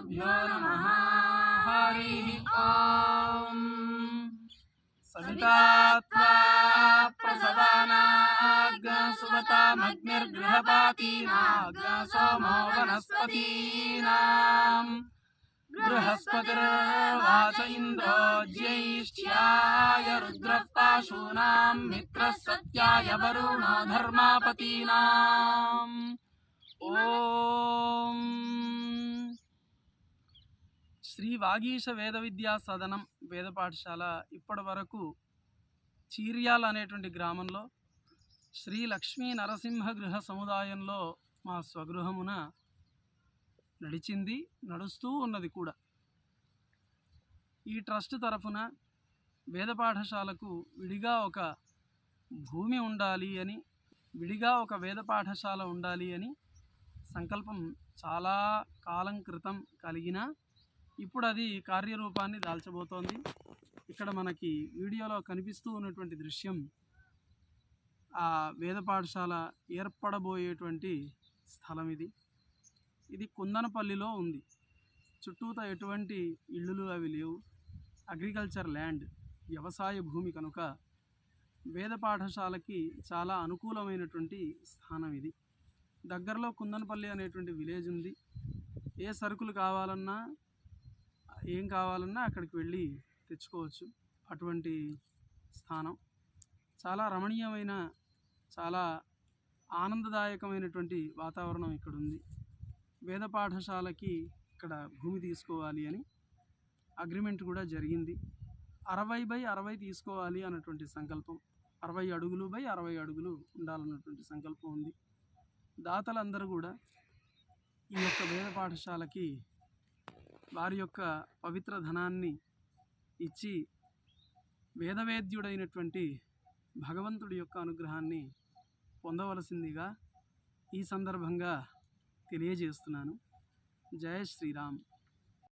श्रीगुरुभ्यो नमः। हरिः ॐ। सविता प्रसवानाग् सुवतामग्निर्गृहपातीनाग् सोमो वनस्पतीनां बृहस्पतिर्वाच इन्द्रो ज्येष्ठ्याय रुद्रः पाशूनां मित्रः सत्याय वरुणो धर्मापतीनाम्। ఓం. శ్రీ వాగీశ వేద విద్యా సదనం వేద పాఠశాల ఇప్పటి వరకు చీర్యాల అనేటువంటి గ్రామంలో శ్రీ లక్ష్మీ నరసింహ గృహ సముదాయంలో మా స్వగృహమున నడిచింది, నడుస్తూ ఉన్నది కూడా. ఈ ట్రస్ట్ తరఫున వేద పాఠశాలకు విడిగా ఒక భూమి ఉండాలి అని, విడిగా ఒక వేద పాఠశాల ఉండాలి అని సంకల్పం చాలా కాలం క్రితం కలిగిన ఇప్పుడు అది కార్యరూపాన్ని దాల్చబోతోంది. ఇక్కడ మనకి వీడియోలో కనిపిస్తూ ఉన్నటువంటి దృశ్యం ఆ వేద పాఠశాల ఏర్పడబోయేటువంటి స్థలం. ఇది కుందనపల్లిలో ఉంది. చుట్టూత ఎటువంటి ఇళ్ళు అవి లేవు. అగ్రికల్చర్ ల్యాండ్, వ్యవసాయ భూమి కనుక వేద పాఠశాలకి చాలా అనుకూలమైనటువంటి స్థానం ఇది. దగ్గరలో కుందనపల్లి అనేటువంటి విలేజ్ ఉంది. ఏ సరుకులు కావాలన్నా, ఏం కావాలన్నా అక్కడికి వెళ్ళి తెచ్చుకోవచ్చు. అటువంటి స్థానం చాలా రమణీయమైన, చాలా ఆనందదాయకమైనటువంటి వాతావరణం ఇక్కడ ఉంది. వేద పాఠశాలకి ఇక్కడ భూమి తీసుకోవాలి అని అగ్రిమెంట్ కూడా జరిగింది. 60/60 తీసుకోవాలి అన్నటువంటి సంకల్పం, 60 అడుగులు బై 60 అడుగులు ఉండాలన్నటువంటి సంకల్పం ఉంది. దాతలందరూ కూడా ఈ యొక్క వేద పాఠశాలకి వారి యొక్క పవిత్ర ధనాన్ని ఇచ్చి వేదవేద్యుడైనటువంటి భగవంతుడి యొక్క అనుగ్రహాన్ని పొందవలసిందిగా ఈ సందర్భంగా తెలియజేస్తున్నాను. జయ శ్రీరామ్.